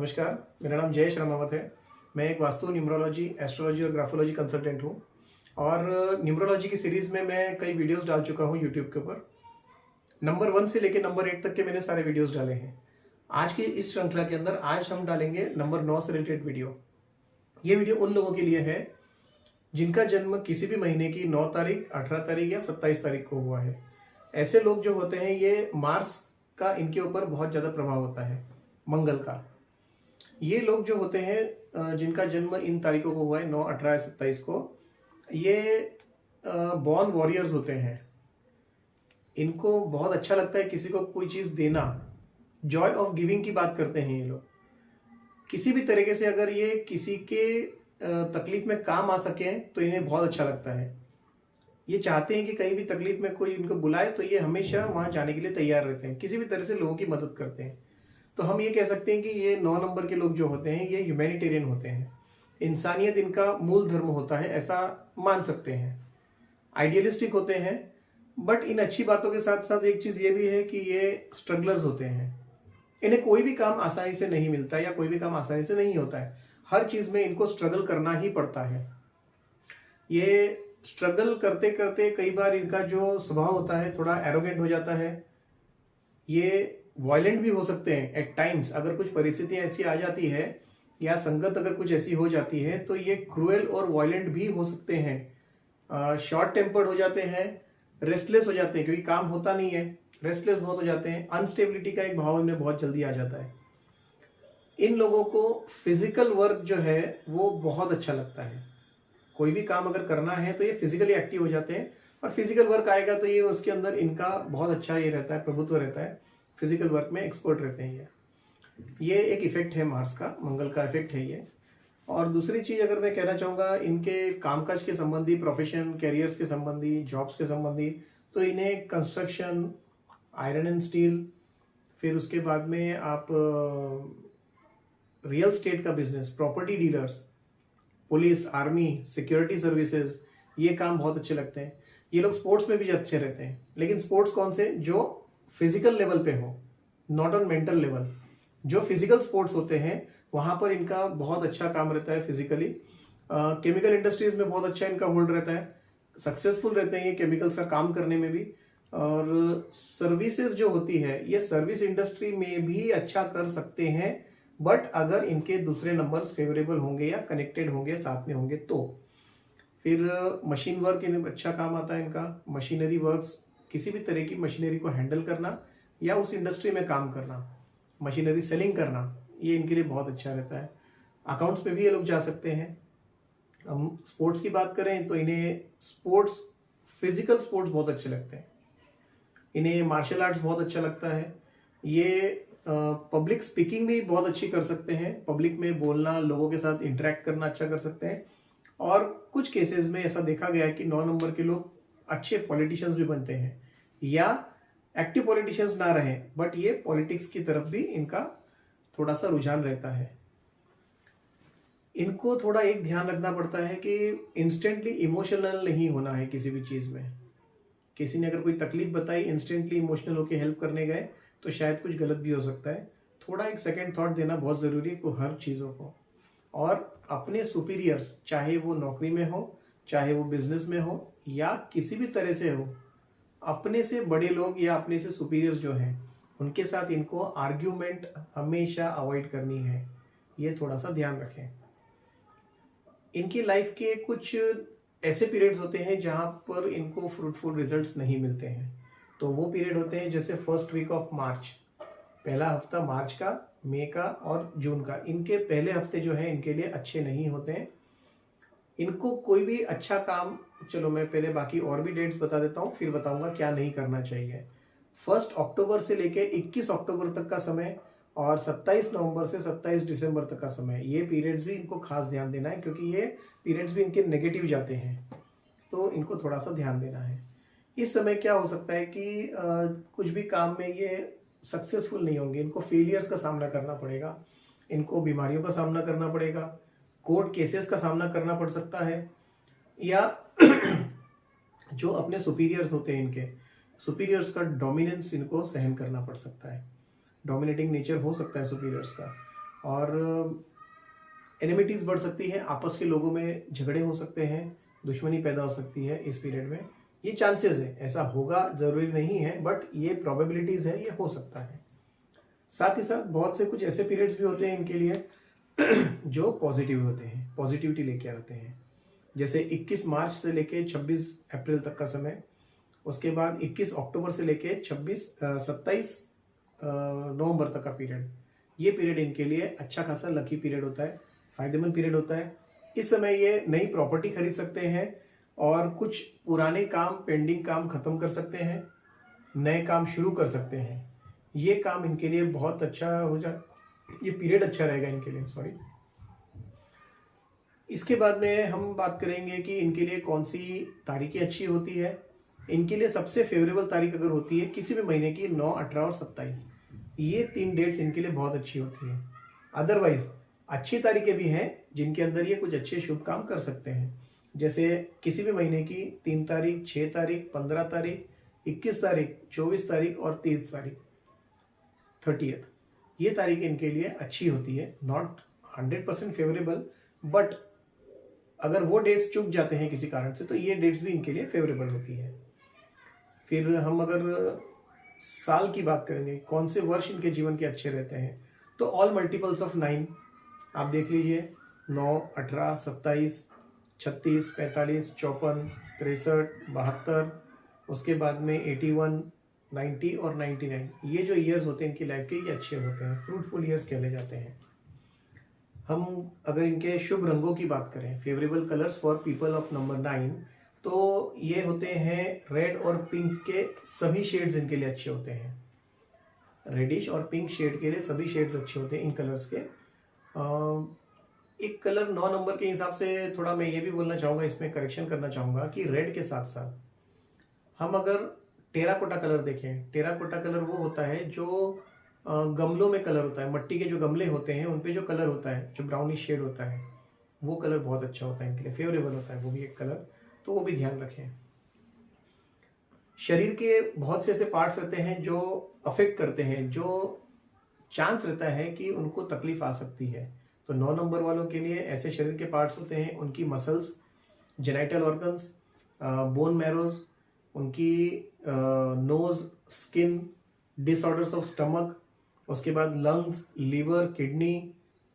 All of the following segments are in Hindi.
नमस्कार, मेरा नाम जयेश रामावत है। मैं एक वास्तु, न्यूमरोलॉजी, एस्ट्रोलॉजी और ग्राफोलॉजी कंसल्टेंट हूँ और न्यूमरोलॉजी की सीरीज़ में मैं कई वीडियोस डाल चुका हूँ यूट्यूब के ऊपर। नंबर 1 से लेकर नंबर 8 तक के मैंने सारे वीडियोस डाले हैं। आज की इस श्रृंखला के अंदर आज हम डालेंगे नंबर 9 से रिलेटेड वीडियो। ये वीडियो उन लोगों के लिए है जिनका जन्म किसी भी महीने की 9 तारीख, 18 तारीख या 27 तारीख को हुआ है। ऐसे लोग जो होते हैं ये मार्स का इनके ऊपर बहुत ज़्यादा प्रभाव होता है, मंगल का। ये लोग जो होते हैं जिनका जन्म इन तारीखों को हुआ है 9, 18, 27 को, ये बॉर्न वॉरियर्स होते हैं। इनको बहुत अच्छा लगता है किसी को कोई चीज़ देना, जॉय ऑफ गिविंग की बात करते हैं ये लोग। किसी भी तरीके से अगर ये किसी के तकलीफ में काम आ सके तो इन्हें बहुत अच्छा लगता है। ये चाहते हैं कि कहीं भी तकलीफ में कोई इनको बुलाए तो ये हमेशा वहाँ जाने के लिए तैयार रहते हैं, किसी भी तरह से लोगों की मदद करते हैं। तो हम ये कह सकते हैं कि ये 9 नंबर के लोग जो होते हैं ये ह्यूमैनिटेरियन होते हैं। इंसानियत इनका मूल धर्म होता है, ऐसा मान सकते हैं। आइडियलिस्टिक होते हैं, बट इन अच्छी बातों के साथ साथ एक चीज़ ये भी है कि ये स्ट्रगलर्स होते हैं। इन्हें कोई भी काम आसानी से नहीं मिलता या कोई भी काम आसानी से नहीं होता है। हर चीज़ में इनको स्ट्रगल करना ही पड़ता है। ये स्ट्रगल करते करते कई बार इनका जो स्वभाव होता है थोड़ा एरोगेंट हो जाता है। ये वायलेंट भी हो सकते हैं एट टाइम्स। अगर कुछ परिस्थितियां ऐसी आ जाती है या संगत अगर कुछ ऐसी हो जाती है तो ये क्रूएल और वायलेंट भी हो सकते हैं। शॉर्ट टेम्पर्ड हो जाते हैं, रेस्टलेस हो जाते हैं क्योंकि काम होता नहीं है, रेस्टलेस बहुत हो जाते हैं। अनस्टेबिलिटी का एक भाव इनमें बहुत जल्दी आ जाता है। इन लोगों को फिजिकल वर्क जो है वो बहुत अच्छा लगता है। कोई भी काम अगर करना है तो ये फिजिकली एक्टिव हो जाते हैं और फिजिकल वर्क आएगा तो ये उसके अंदर इनका बहुत अच्छा ये रहता है, प्रभुत्व रहता है। फिजिकल वर्क में एक्सपर्ट रहते हैं ये एक इफेक्ट है मार्स का, मंगल का इफेक्ट है ये। और दूसरी चीज अगर मैं कहना चाहूँगा इनके कामकाज के संबंधी, प्रोफेशन, कैरियर्स के संबंधी, जॉब्स के संबंधी, तो इन्हें कंस्ट्रक्शन, आयरन एंड स्टील, फिर उसके बाद में आप रियल स्टेट का business, property dealers, police, army, security services, ये काम बहुत अच्छे लगते हैं। ये लोग स्पोर्ट्स में भी अच्छे रहते हैं, लेकिन स्पोर्ट्स कौन से? जो फिजिकल लेवल पे हो, नॉट ऑन मेंटल लेवल। जो फिजिकल स्पोर्ट्स होते हैं वहां पर इनका बहुत अच्छा काम रहता है फिजिकली। केमिकल इंडस्ट्रीज में बहुत अच्छा इनका होल्ड रहता है, सक्सेसफुल रहते हैं ये केमिकल्स का काम करने में भी। और सर्विसेज जो होती है ये सर्विस इंडस्ट्री में भी अच्छा कर सकते हैं, बट अगर इनके दूसरे नंबर्स फेवरेबल होंगे या कनेक्टेड होंगे, साथ में होंगे तो। फिर मशीन वर्क इन्हें अच्छा काम आता है इनका। मशीनरी वर्क्स, किसी भी तरह की मशीनरी को हैंडल करना या उस इंडस्ट्री में काम करना, मशीनरी सेलिंग करना, ये इनके लिए बहुत अच्छा रहता है। अकाउंट्स पे भी ये लोग जा सकते हैं। हम स्पोर्ट्स की बात करें तो इन्हें स्पोर्ट्स, फिजिकल स्पोर्ट्स बहुत अच्छे लगते हैं। इन्हें मार्शल आर्ट्स बहुत अच्छा लगता है। ये पब्लिक स्पीकिंग भी बहुत अच्छी कर सकते हैं। पब्लिक में बोलना, लोगों के साथ इंटरेक्ट करना अच्छा कर सकते हैं। और कुछ केसेस में ऐसा देखा गया है कि 9 नंबर के लोग अच्छे पॉलिटिशियंस भी बनते हैं, या एक्टिव पॉलिटिशियंस ना रहें बट ये पॉलिटिक्स की तरफ भी इनका थोड़ा सा रुझान रहता है। इनको थोड़ा एक ध्यान रखना पड़ता है कि इंस्टेंटली इमोशनल नहीं होना है किसी भी चीज़ में। किसी ने अगर कोई तकलीफ बताई, इंस्टेंटली इमोशनल होकर हेल्प करने गए तो शायद कुछ गलत भी हो सकता है। थोड़ा एक सेकेंड थॉट देना बहुत ज़रूरी है हर चीज़ों को। और अपने सुपीरियर्स, चाहे वो नौकरी में हो, चाहे वो बिजनेस में हो या किसी भी तरह से हो, अपने से बड़े लोग या अपने से सुपीरियर्स जो हैं उनके साथ इनको आर्ग्यूमेंट हमेशा अवॉइड करनी है। ये थोड़ा सा ध्यान रखें। इनकी लाइफ के कुछ ऐसे पीरियड्स होते हैं जहाँ पर इनको फ्रूटफुल रिजल्ट्स नहीं मिलते हैं। तो वो पीरियड होते हैं जैसे फर्स्ट वीक ऑफ मार्च, पहला हफ्ता मार्च का, मई का और जून का। इनके पहले हफ्ते जो है इनके लिए अच्छे नहीं होते हैं। इनको कोई भी अच्छा काम, चलो मैं पहले बाकी और भी डेट्स बता देता हूँ, फिर बताऊंगा क्या नहीं करना चाहिए। 1 अक्टूबर से लेके 21 अक्टूबर तक का समय और 27 नवंबर से 27 दिसंबर तक का समय, ये पीरियड्स भी इनको खास ध्यान देना है क्योंकि ये पीरियड्स भी इनके नेगेटिव जाते हैं, तो इनको थोड़ा सा ध्यान देना है। इस समय क्या हो सकता है कि कुछ भी काम में ये सक्सेसफुल नहीं होंगे, इनको फेलियर्स का सामना करना पड़ेगा, इनको बीमारियों का सामना करना पड़ेगा, कोर्ट केसेस का सामना करना पड़ सकता है, या जो अपने सुपीरियर्स होते हैं इनके सुपीरियर्स का डोमिनेंस इनको सहन करना पड़ सकता है। डोमिनेटिंग नेचर हो सकता है सुपीरियर्स का। और एनिमिटीज़ बढ़ सकती है, आपस के लोगों में झगड़े हो सकते हैं, दुश्मनी पैदा हो सकती है इस पीरियड में। ये चांसेस है, ऐसा होगा ज़रूरी नहीं है, बट ये प्रोबेबिलिटीज़ है, ये हो सकता है। साथ ही साथ बहुत से कुछ ऐसे पीरियड्स भी होते हैं इनके लिए जो पॉजिटिव होते हैं, पॉजिटिविटी लेके आते हैं। जैसे 21 मार्च से लेके 26 अप्रैल तक का समय, उसके बाद 21 अक्टूबर से लेके 27 नवंबर तक का पीरियड, ये पीरियड इनके लिए अच्छा खासा लकी पीरियड होता है, फायदेमंद पीरियड होता है। इस समय ये नई प्रॉपर्टी खरीद सकते हैं और कुछ पुराने काम, पेंडिंग काम खत्म कर सकते हैं, नए काम शुरू कर सकते हैं। ये काम इनके लिए बहुत अच्छा हो जाए, ये पीरियड अच्छा रहेगा इनके लिए, सॉरी। इसके बाद में हम बात करेंगे कि इनके लिए कौन सी तारीखें अच्छी होती है। इनके लिए सबसे फेवरेबल तारीख अगर होती है किसी भी महीने की 9, 18 और 27, ये 3 डेट्स इनके लिए बहुत अच्छी होती है। अदरवाइज अच्छी तारीखें भी हैं जिनके अंदर ये कुछ अच्छे शुभ काम कर सकते हैं। जैसे किसी भी महीने की 3 तारीख, 6 तारीख, 15 तारीख, 21 तारीख, 24 तारीख और 30 तारीख, 30th, ये तारीख इनके लिए अच्छी होती है। नॉट 100% फेवरेबल, बट अगर वो डेट्स चूक जाते हैं किसी कारण से तो ये डेट्स भी इनके लिए फेवरेबल होती है। फिर हम अगर साल की बात करेंगे, कौन से वर्ष इनके जीवन के अच्छे रहते हैं, तो ऑल मल्टीपल्स ऑफ 9 आप देख लीजिए, 9, 18, 27, 36, 45, 54, 63, 72, उसके बाद में 81, 90 और 99, ये जो ईयर्स होते हैं इनकी लाइफ के, ये अच्छे होते हैं, फ्रूटफुल ईयर्स कहले जाते हैं। हम अगर इनके शुभ रंगों की बात करें, favourable colours for people of number 9, तो ये होते हैं रेड और पिंक के सभी शेड्स इनके लिए अच्छे होते हैं। रेडिश और पिंक शेड के लिए सभी शेड्स अच्छे होते हैं इन कलर्स के। एक कलर 9 नंबर के हिसाब से थोड़ा मैं ये भी बोलना चाहूँगा, इसमें करेक्शन करना चाहूँगा कि रेड के साथ साथ हम अगर टेराकोटा कलर देखें, टेराकोटा कलर वो होता है जो गमलों में कलर होता है, मट्टी के जो गमले होते हैं उन पे जो कलर होता है, जो ब्राउनिश शेड होता है, वो कलर बहुत अच्छा होता है इनके लिए, फेवरेबल होता है वो भी एक कलर, तो वो भी ध्यान रखें। शरीर के बहुत से ऐसे पार्ट्स रहते हैं जो अफेक्ट करते हैं, जो चांस रहता है कि उनको तकलीफ आ सकती है, तो 9 नंबर वालों के लिए ऐसे शरीर के पार्ट्स होते हैं, उनकी muscles, genital organs, bone marrows, उनकी nose, skin, disorders of stomach, उसके बाद lungs, liver, kidney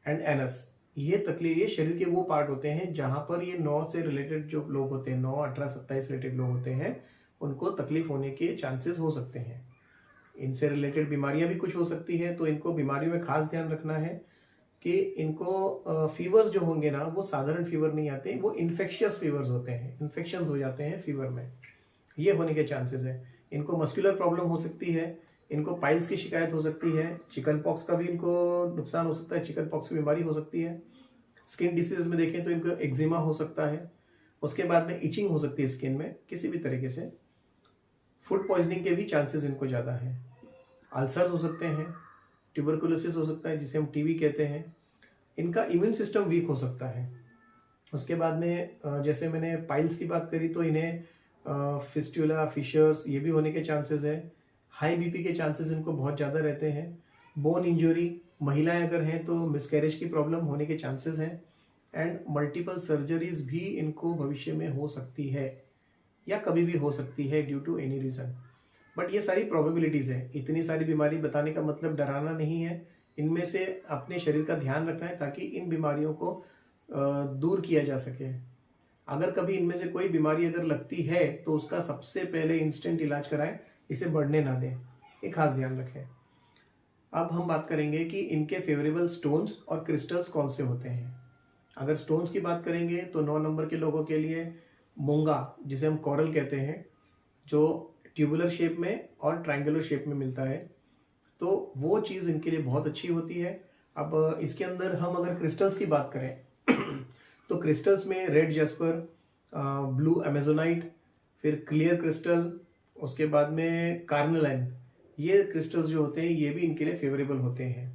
and anus, ये तकलीफ, ये शरीर के वो पार्ट होते हैं जहां पर ये 9 से रिलेटेड जो लोग होते हैं, 9, 18, 27 रिलेटेड लोग होते हैं, उनको तकलीफ होने के चांसेस हो सकते हैं। इनसे रिलेटेड बीमारियां भी कुछ हो सकती है, तो इनको बीमारियों में खास ध्यान रखना है कि इनको फीवर्स जो होंगे ना, वो साधारण फीवर नहीं आते, वो इन्फेक्शियस फीवर्स होते हैं, इन्फेक्शंस हो जाते हैं फीवर में, ये होने के चांसेस है। इनको मस्कुलर प्रॉब्लम हो सकती है, इनको पाइल्स की शिकायत हो सकती है, चिकन पॉक्स का भी इनको नुकसान हो सकता है, चिकन पॉक्स की बीमारी हो सकती है। स्किन डिसीज में देखें तो इनको एक्जिमा हो सकता है, उसके बाद में इचिंग हो सकती है स्किन में किसी भी तरीके से। फूड पॉइजनिंग के भी चांसेस इनको ज़्यादा हैं। अल्सर्स हो सकते हैं, ट्यूबरकुलोसिस हो सकता है जिसे हम टीबी कहते हैं। इनका इम्यून सिस्टम वीक हो सकता है। उसके बाद में जैसे मैंने पाइल्स की बात करी तो इन्हें फिस्टुला, फिशर्स, ये भी होने के चांसेस है। हाई बीपी के चांसेस इनको बहुत ज़्यादा रहते हैं। बोन इंजरी, महिलाएं अगर हैं तो मिसकैरेज की प्रॉब्लम होने के चांसेस हैं। एंड मल्टीपल सर्जरीज भी इनको भविष्य में हो सकती है या कभी भी हो सकती है due to any reason. But ये सारी प्रोबेबिलिटीज़ है, इतनी सारी बीमारी बताने का मतलब डराना नहीं है। इनमें से अपने शरीर का ध्यान रखना है ताकि इन बीमारियों को दूर किया जा सके। अगर कभी इनमें से कोई बीमारी अगर लगती है तो उसका सबसे पहले इंस्टेंट इलाज कराएं, इसे बढ़ने ना दें, ये खास ध्यान रखें। अब हम बात करेंगे कि इनके फेवरेबल स्टोन्स और क्रिस्टल्स कौन से होते हैं। अगर स्टोन्स की बात करेंगे तो 9 नंबर के लोगों के लिए मूंगा, जिसे हम कोरल कहते हैं, जो ट्यूबुलर शेप में और ट्रायंगुलर शेप में मिलता है, तो वो चीज़ इनके लिए बहुत अच्छी होती है। अब इसके अंदर हम अगर क्रिस्टल्स की बात करें तो क्रिस्टल्स में रेड जैस्पर, ब्लू अमेजोनाइट, फिर क्लियर क्रिस्टल, उसके बाद में कार्नेलाइन, ये क्रिस्टल्स जो होते हैं ये भी इनके लिए फेवरेबल होते हैं।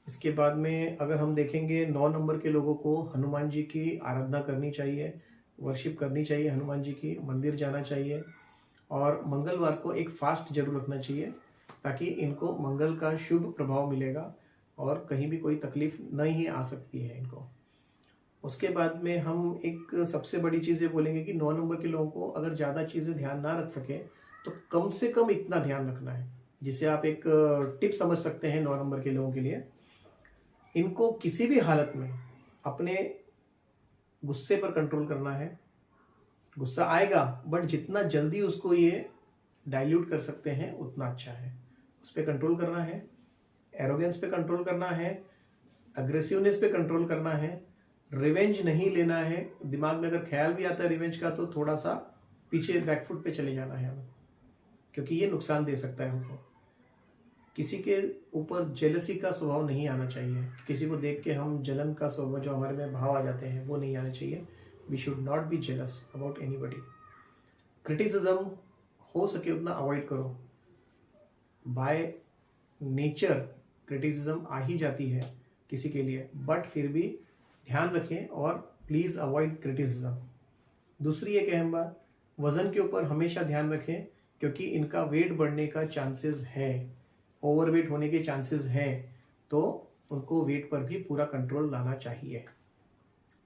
इसके बाद में अगर हम देखेंगे 9 नंबर के लोगों को हनुमान जी की आराधना करनी चाहिए, वर्शिप करनी चाहिए, हनुमान जी की मंदिर जाना चाहिए और मंगलवार को एक फास्ट जरूर रखना चाहिए ताकि इनको मंगल का शुभ प्रभाव मिलेगा और कहीं भी कोई तकलीफ नहीं आ सकती है इनको। उसके बाद में हम एक सबसे बड़ी चीज़ ये बोलेंगे कि 9 नंबर के लोगों को अगर ज़्यादा चीज़ें ध्यान ना रख सके तो कम से कम इतना ध्यान रखना है, जिसे आप एक टिप समझ सकते हैं 9 नंबर के लोगों के लिए। इनको किसी भी हालत में अपने गुस्से पर कंट्रोल करना है। गुस्सा आएगा बट जितना जल्दी उसको ये डाइल्यूट कर सकते हैं उतना अच्छा है। उस पर कंट्रोल करना है, एरोगेंस पे कंट्रोल करना है, अग्रेसिवनेस पे कंट्रोल करना है, रिवेंज नहीं लेना है। दिमाग में अगर ख्याल भी आता है रिवेंज का तो थोड़ा सा पीछे बैकफुट पे चले जाना है हमें, क्योंकि ये नुकसान दे सकता है हमको। किसी के ऊपर जेलसी का स्वभाव नहीं आना चाहिए, किसी को देख के हम जलन का स्वभाव जो हमारे में भाव आ जाते हैं वो नहीं आना चाहिए। We should not be jealous about anybody. Criticism हो सके उतना अवॉइड करो। बाय नेचर क्रिटिसिज्म आ ही जाती है किसी के लिए, बट फिर भी ध्यान रखें और प्लीज़ अवॉइड क्रिटिसिज्म। दूसरी एक अहम बात, वज़न के ऊपर हमेशा ध्यान रखें, क्योंकि इनका वेट बढ़ने का चांसेस है, ओवरवेट होने के चांसेस हैं, तो उनको वेट पर भी पूरा कंट्रोल लाना चाहिए।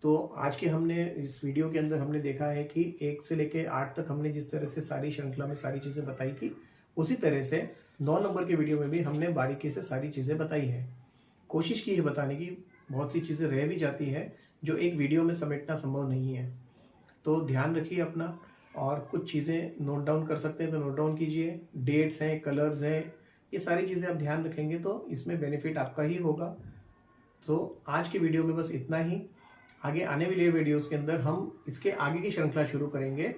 तो आज के हमने इस वीडियो के अंदर हमने देखा है कि 1 से लेके 8 तक हमने जिस तरह से सारी श्रृंखला में सारी चीज़ें बताई थी, उसी तरह से 9 नंबर के वीडियो में भी हमने बारीकी से सारी चीज़ें बताई है। कोशिश की है बताने की, बहुत सी चीज़ें रह भी जाती है जो एक वीडियो में समेटना संभव नहीं है। तो ध्यान रखिए अपना, और कुछ चीज़ें नोट डाउन कर सकते हैं तो नोट डाउन कीजिए। डेट्स हैं, कलर्स हैं, ये सारी चीज़ें आप ध्यान रखेंगे तो इसमें बेनिफिट आपका ही होगा। तो आज के वीडियो में बस इतना ही। आगे आने वाले वीडियोस के अंदर हम इसके आगे की श्रृंखला शुरू करेंगे।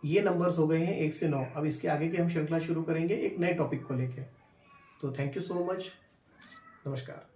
ये नंबर्स हो गए हैं 1 से 9, अब इसके आगे की हम श्रृंखला शुरू करेंगे एक नए टॉपिक को लेके। तो थैंक यू सो मच, नमस्कार।